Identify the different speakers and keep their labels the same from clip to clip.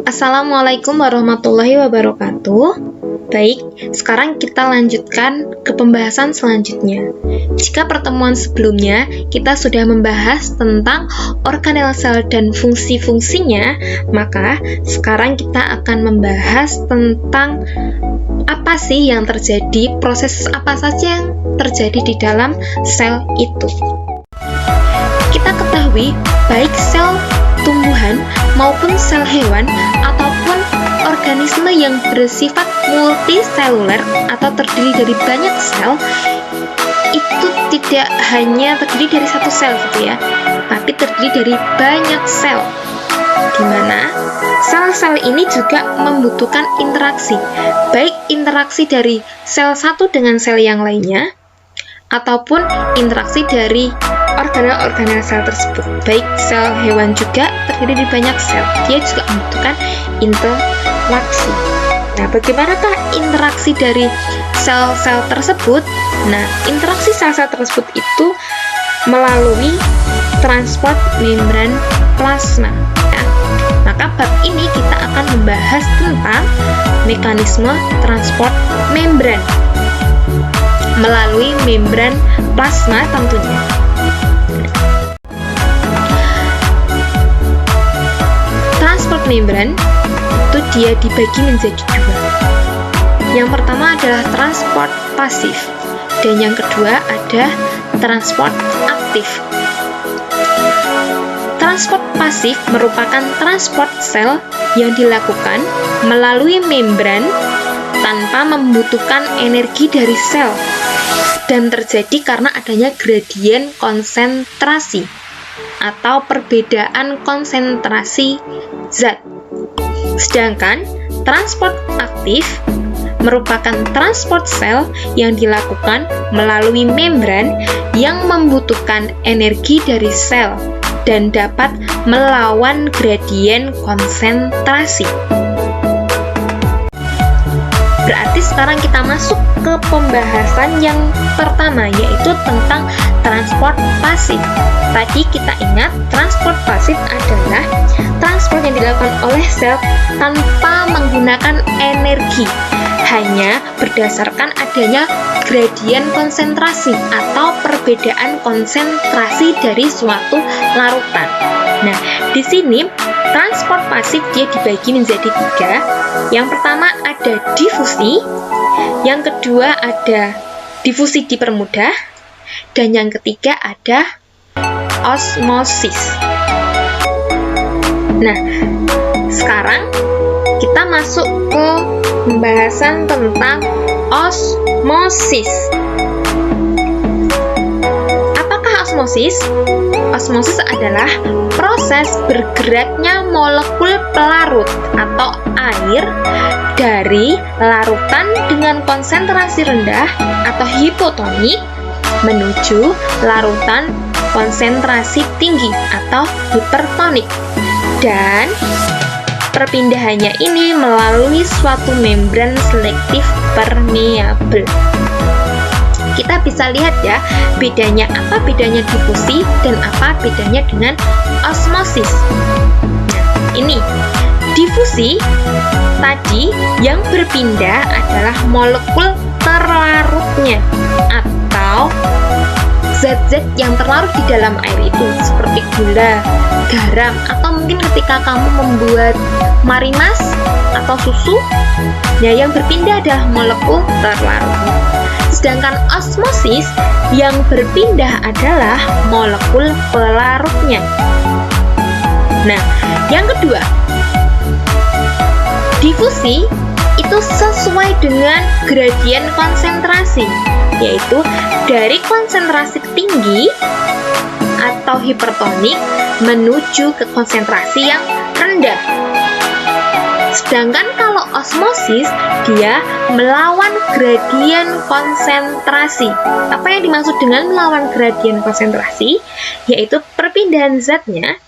Speaker 1: Assalamualaikum warahmatullahi wabarakatuh. Baik, sekarang kita lanjutkan ke pembahasan selanjutnya. Jika pertemuan sebelumnya kita sudah membahas tentang organel sel dan fungsi-fungsinya, maka sekarang kita akan membahas tentang apa sih yang terjadi, proses apa saja yang terjadi di dalam sel itu. Kita ketahui, baik sel tumbuhan maupun sel hewan ataupun organisme yang bersifat multiseluler atau terdiri dari banyak sel, itu tidak hanya terdiri dari satu sel gitu ya, tapi terdiri dari banyak sel, di mana sel-sel ini juga membutuhkan interaksi, baik interaksi dari sel satu dengan sel yang lainnya ataupun interaksi dari organel-organel sel tersebut. Baik sel hewan juga terdiri dari banyak sel, dia juga membutuhkan interaksi. Nah, bagaimanakah interaksi dari sel-sel tersebut? Nah, interaksi sel-sel tersebut itu melalui transport membran plasma. Nah, maka bab ini kita akan membahas tentang mekanisme transport membran melalui membran plasma tentunya. Transport membran itu dia dibagi menjadi dua. Yang pertama adalah transport pasif dan yang kedua ada transport aktif. Transport pasif merupakan transport sel yang dilakukan melalui membran tanpa membutuhkan energi dari sel dan terjadi karena adanya gradien konsentrasi atau perbedaan konsentrasi zat. Sedangkan transport aktif merupakan transport sel yang dilakukan melalui membran yang membutuhkan energi dari sel dan dapat melawan gradien konsentrasi. Berarti sekarang kita masuk ke pembahasan yang pertama, yaitu tentang transport pasif. Tadi kita ingat, transport pasif adalah transport yang dilakukan oleh sel tanpa menggunakan energi, hanya berdasarkan adanya gradien konsentrasi atau perbedaan konsentrasi dari suatu larutan. Nah, di sini transport pasif dia dibagi menjadi tiga. Yang pertama ada difusi, yang kedua ada difusi dipermudah, dan yang ketiga ada osmosis. Nah, sekarang kita masuk ke pembahasan tentang osmosis. Apakah osmosis? Osmosis adalah proses bergeraknya molekul pelarut atau air dari larutan dengan konsentrasi rendah atau hipotonik menuju larutan konsentrasi tinggi atau hipertonik, dan perpindahannya ini melalui suatu membran selektif permeabel. Kita bisa lihat ya, bedanya apa bedanya difusi dan apa bedanya dengan osmosis. Nah, ini difusi tadi yang berpindah adalah molekul terlarutnya atau zat-zat yang terlarut di dalam air itu, seperti gula, garam, atau mungkin ketika kamu membuat marimas atau susu, nah yang berpindah adalah molekul terlarut. Sedangkan osmosis yang berpindah adalah molekul pelarutnya. Nah, yang kedua, difusi itu sesuai dengan gradien konsentrasi, yaitu dari konsentrasi tinggi atau hipertonik menuju ke konsentrasi yang rendah. Sedangkan kalau osmosis, dia melawan gradien konsentrasi. Apa yang dimaksud dengan melawan gradien konsentrasi? Yaitu perpindahan zatnya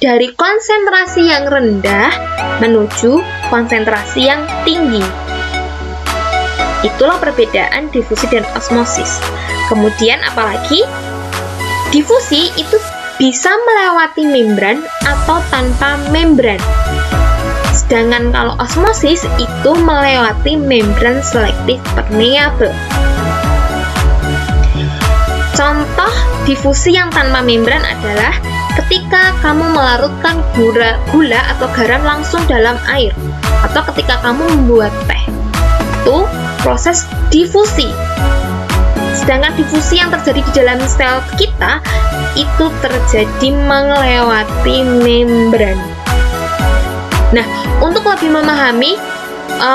Speaker 1: dari konsentrasi yang rendah menuju konsentrasi yang tinggi. Itulah perbedaan difusi dan osmosis. Kemudian apalagi? Difusi itu bisa melewati membran atau tanpa membran. Sedangkan kalau osmosis itu melewati membran selektif permeabel. Contoh difusi yang tanpa membran adalah ketika kamu melarutkan gula atau garam langsung dalam air, atau ketika kamu membuat teh. Itu proses difusi. Sedangkan difusi yang terjadi di dalam sel kita itu terjadi melewati membran. Nah, untuk lebih memahami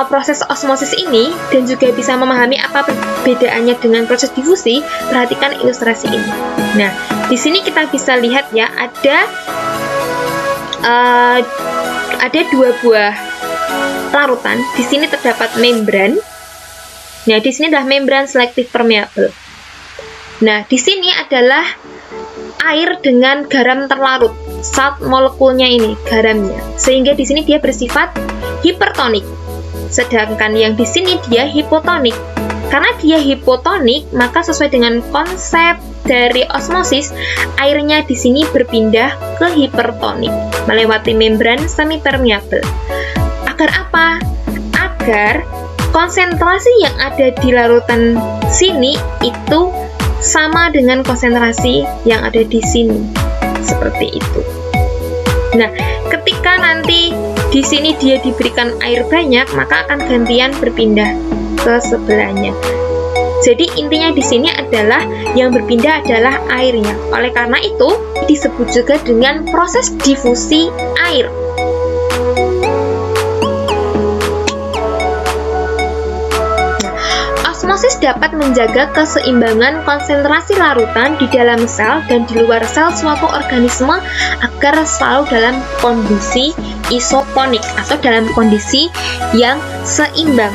Speaker 1: proses osmosis ini dan juga bisa memahami apa perbedaannya dengan proses difusi, perhatikan ilustrasi ini. Nah, di sini kita bisa lihat ya, ada dua buah larutan. Di sini terdapat membran. Nah, di sini adalah membran selektif permeabel. Nah, di sini adalah air dengan garam terlarut, salt molekulnya ini, garamnya. Sehingga di sini dia bersifat hipertonik. Sedangkan yang di sini dia hipotonik. Karena dia hipotonik, maka sesuai dengan konsep dari osmosis, airnya di sini berpindah ke hipertonik melewati membran semipermeabel. Agar apa? Agar konsentrasi yang ada di larutan sini itu sama dengan konsentrasi yang ada di sini. Seperti itu. Nah, ketika nanti di sini dia diberikan air banyak, maka akan gantian berpindah ke sebelahnya. Jadi intinya di sini adalah yang berpindah adalah airnya. Oleh karena itu disebut juga dengan proses difusi air. Osmosis dapat menjaga keseimbangan konsentrasi larutan di dalam sel dan di luar sel suatu organisme agar selalu dalam kondisi isotonik atau dalam kondisi yang seimbang.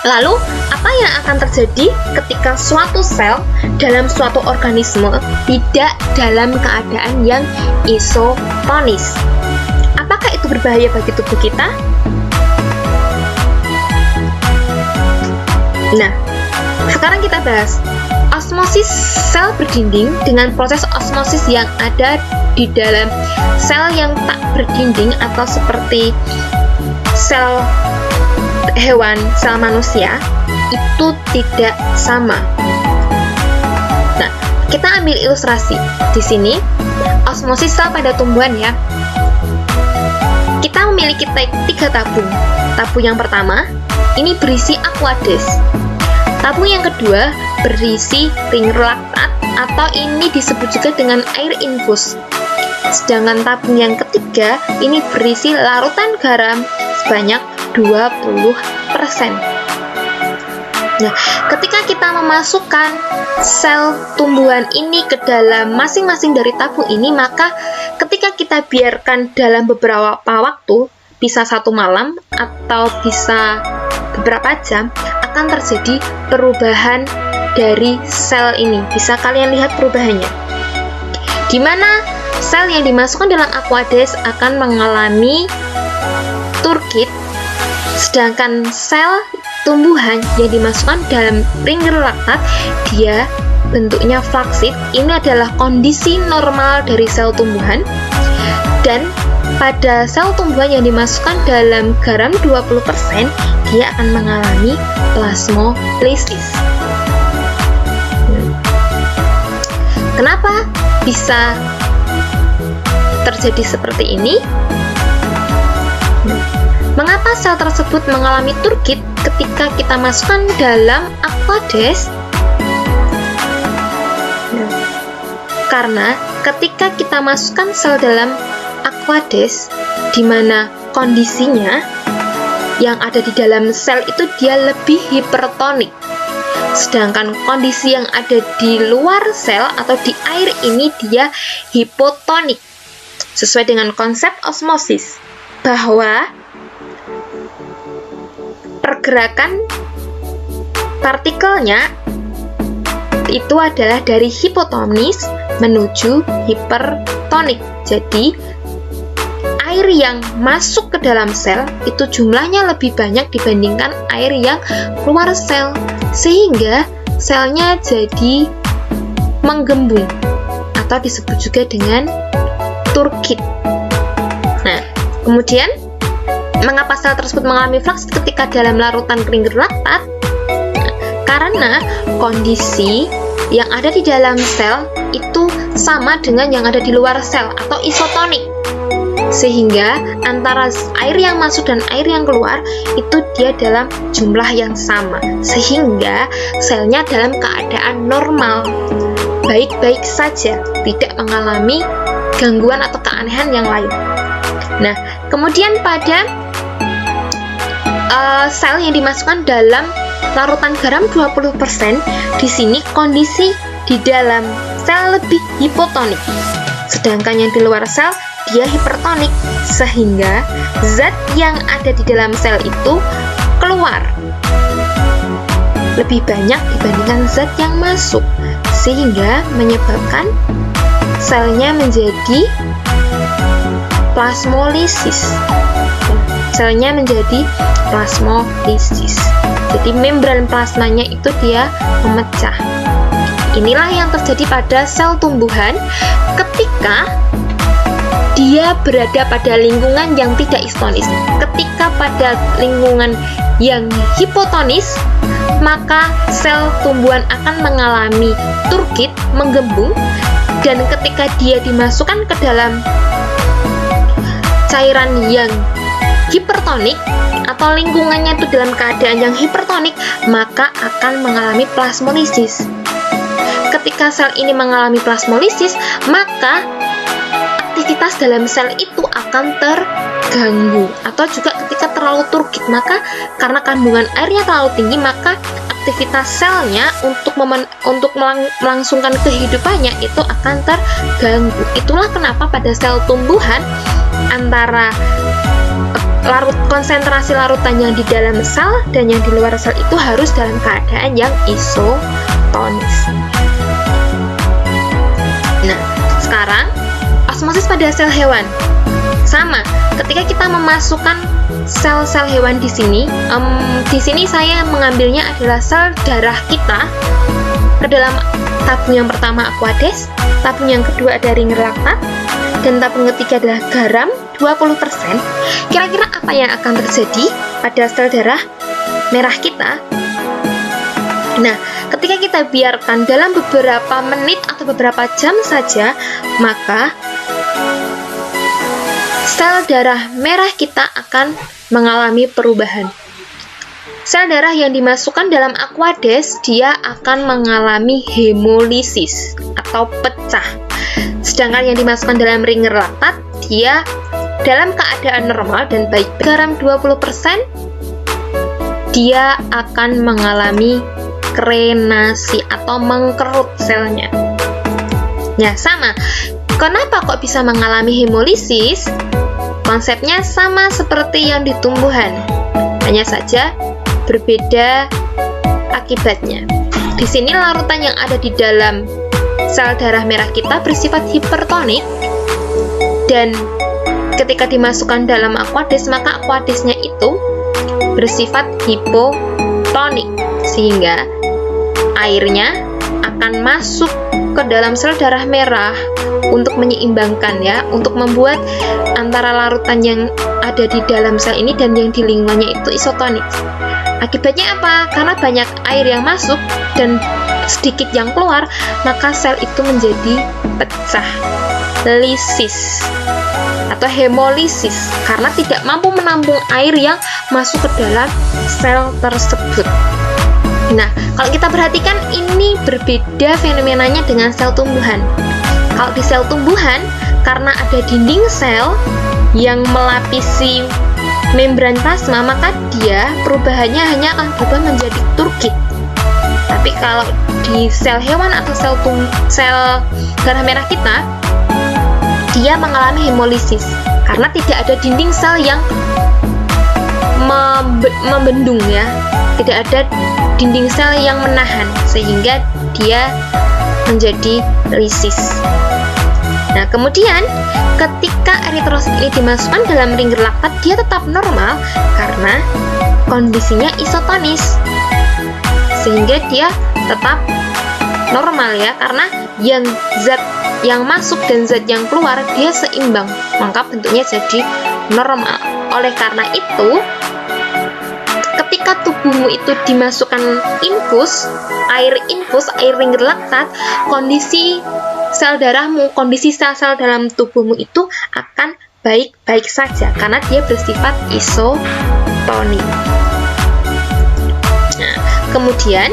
Speaker 1: Lalu, apa yang akan terjadi ketika suatu sel dalam suatu organisme tidak dalam keadaan yang isotonis? Apakah itu berbahaya bagi tubuh kita? Nah, sekarang kita bahas osmosis sel berdinding dengan proses osmosis yang ada di dalam sel yang tak berdinding atau seperti sel hewan, sel manusia, itu tidak sama. Nah, kita ambil ilustrasi. Di sini, osmosis sel pada tumbuhan ya. Kita memiliki 3 tabung. Tabung yang pertama, ini berisi aqueous. Tabung yang kedua berisi ringer laktat atau ini disebut juga dengan air infus. Sedangkan tabung yang ketiga ini berisi larutan garam sebanyak 20%. Nah, ketika kita memasukkan sel tumbuhan ini ke dalam masing-masing dari tabung ini, maka ketika kita biarkan dalam beberapa waktu, bisa 1 malam atau bisa beberapa jam, akan terjadi perubahan dari sel ini. Bisa kalian lihat perubahannya. Di mana sel yang dimasukkan dalam aqueous akan mengalami turgid, sedangkan sel tumbuhan yang dimasukkan dalam ringer laktat, dia bentuknya flaccid. Ini adalah kondisi normal dari sel tumbuhan. Dan pada sel tumbuhan yang dimasukkan dalam garam 20%, dia akan mengalami plasmolisis. Kenapa bisa terjadi seperti ini? Mengapa sel tersebut mengalami turgid ketika kita masukkan dalam aqueous? Karena ketika kita masukkan sel dalam aqueous, di mana kondisinya yang ada di dalam sel itu dia lebih hipertonik, sedangkan kondisi yang ada di luar sel atau di air ini dia hipotonik. Sesuai dengan konsep osmosis, bahwa pergerakan partikelnya itu adalah dari hipotonis menuju hipertonik. Jadi air yang masuk ke dalam sel itu jumlahnya lebih banyak dibandingkan air yang keluar sel, sehingga selnya jadi menggembung atau disebut juga dengan turgid. Kemudian, mengapa sel tersebut mengalami flux ketika dalam larutan Ringer laktat? Karena kondisi yang ada di dalam sel itu sama dengan yang ada di luar sel atau isotonik. Sehingga antara air yang masuk dan air yang keluar itu dia dalam jumlah yang sama. Sehingga selnya dalam keadaan normal, baik-baik saja, tidak mengalami gangguan atau keanehan yang lain. Nah, kemudian pada sel yang dimasukkan dalam larutan garam 20%, di sini kondisi di dalam sel lebih hipotonik. Sedangkan yang di luar sel dia hipertonik, sehingga zat yang ada di dalam sel itu keluar lebih banyak dibandingkan zat yang masuk, sehingga menyebabkan selnya menjadi plasmolisis. Selnya menjadi plasmolisis. Jadi membran plasmanya itu dia memecah. Inilah yang terjadi pada sel tumbuhan ketika dia berada pada lingkungan yang tidak isotonis. Ketika pada lingkungan yang hipotonis, maka sel tumbuhan akan mengalami turgid, menggembung, dan ketika dia dimasukkan ke dalam cairan yang hipertonik atau lingkungannya itu dalam keadaan yang hipertonik, maka akan mengalami plasmolisis. Ketika sel ini mengalami plasmolisis, maka aktivitas dalam sel itu akan terganggu. Atau juga ketika terlalu turgid, maka karena kandungan airnya terlalu tinggi, maka aktivitas selnya untuk melangsungkan kehidupannya itu akan terganggu. Itulah kenapa pada sel tumbuhan antara konsentrasi larutan yang di dalam sel dan yang di luar sel itu harus dalam keadaan yang isotonis. Nah, sekarang osmosis pada sel hewan sama. Ketika kita memasukkan sel-sel hewan di sini saya mengambilnya adalah sel darah kita ke dalam tabung yang pertama Aquades, tabung yang kedua ada Ringer laktat, dan tabung ketiga adalah garam 20%. Kira-kira apa yang akan terjadi pada sel darah merah kita? Nah, ketika kita biarkan dalam beberapa menit atau beberapa jam saja, maka sel darah merah kita akan mengalami perubahan. Sel darah yang dimasukkan dalam Aquades, dia akan mengalami hemolisis atau pecah. Sedangkan yang dimasukkan dalam Ringer laktat, dia dalam keadaan normal dan baik. Garam 20%, dia akan mengalami krenasi atau mengkerut selnya. Ya, sama. Kenapa kok bisa mengalami hemolisis? Konsepnya sama seperti yang di tumbuhan, hanya saja berbeda akibatnya. Di sini larutan yang ada di dalam sel darah merah kita bersifat hipertonik, dan ketika dimasukkan dalam Aquades, maka Aquadesnya itu bersifat hipotonik, sehingga airnya akan masuk ke dalam sel darah merah untuk menyeimbangkan, ya, untuk membuat antara larutan yang ada di dalam sel ini dan yang di lingkungannya itu isotonik. Akibatnya apa? Karena banyak air yang masuk dan sedikit yang keluar, maka sel itu menjadi pecah, lisis atau hemolisis, karena tidak mampu menampung air yang masuk ke dalam sel tersebut. Nah, kalau kita perhatikan, ini berbeda fenomenanya dengan sel tumbuhan. Kalau di sel tumbuhan, karena ada dinding sel yang melapisi membran plasma, maka dia perubahannya hanya akan berubah menjadi turgid. Tapi kalau di sel hewan atau sel darah merah kita, dia mengalami hemolisis karena tidak ada dinding sel yang membendung, ya, tidak ada dinding sel yang menahan, sehingga dia menjadi lisis. Nah, kemudian ketika eritrosit ini dimasukkan dalam Ringer laktat, dia tetap normal karena kondisinya isotonis, sehingga dia tetap normal, ya, karena zat yang masuk dan zat yang keluar dia seimbang, maka bentuknya jadi normal. Oleh karena itu, ketika tubuhmu itu dimasukkan infus, air yang laktat, kondisi sel darahmu, kondisi sel-sel dalam tubuhmu itu akan baik-baik saja karena dia bersifat isotonik. Nah, kemudian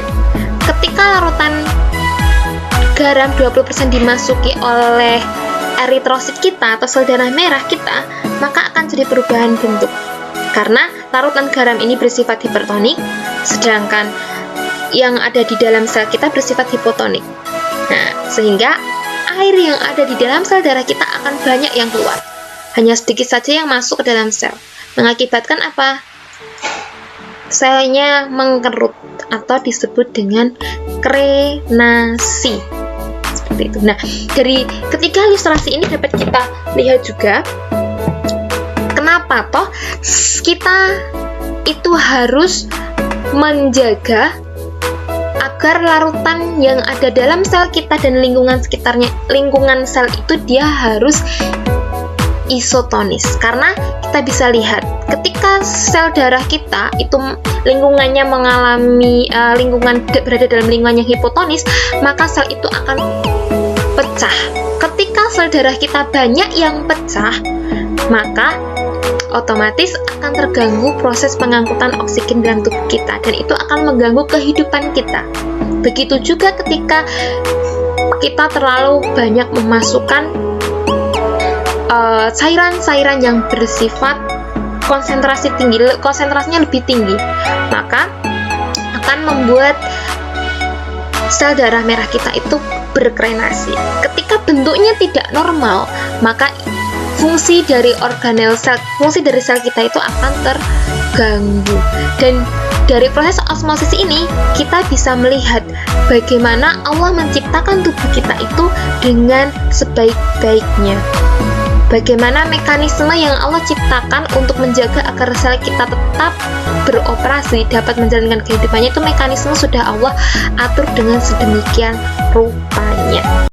Speaker 1: ketika larutan garam 20% dimasuki oleh eritrosit kita atau sel darah merah kita, maka akan jadi perubahan bentuk. Karena larutan garam ini bersifat hipertonik, sedangkan yang ada di dalam sel kita bersifat hipotonik. Nah, sehingga air yang ada di dalam sel darah kita akan banyak yang keluar. Hanya sedikit saja yang masuk ke dalam sel. Mengakibatkan apa? Selnya mengkerut atau disebut dengan krenasi. Seperti itu. Nah, dari ketiga ilustrasi ini dapat kita lihat juga kenapa toh kita itu harus menjaga agar larutan yang ada dalam sel kita dan lingkungan sekitarnya, lingkungan sel itu dia harus isotonis. Karena kita bisa lihat ketika sel darah kita itu lingkungannya mengalami berada dalam lingkungan yang hipotonis, maka sel itu akan pecah. Ketika sel darah kita banyak yang pecah, maka otomatis akan terganggu proses pengangkutan oksigen dalam tubuh kita dan itu akan mengganggu kehidupan kita. Begitu juga ketika kita terlalu banyak memasukkan cairan-cairan yang bersifat konsentrasinya lebih tinggi, maka akan membuat sel darah merah kita itu berkrenasi. Ketika bentuknya tidak normal, maka fungsi dari sel kita itu akan terganggu. Dan dari proses osmosis ini kita bisa melihat bagaimana Allah menciptakan tubuh kita itu dengan sebaik-baiknya. Bagaimana mekanisme yang Allah ciptakan untuk menjaga agar sel kita tetap beroperasi, dapat menjalankan kehidupannya, itu mekanisme sudah Allah atur dengan sedemikian rupanya.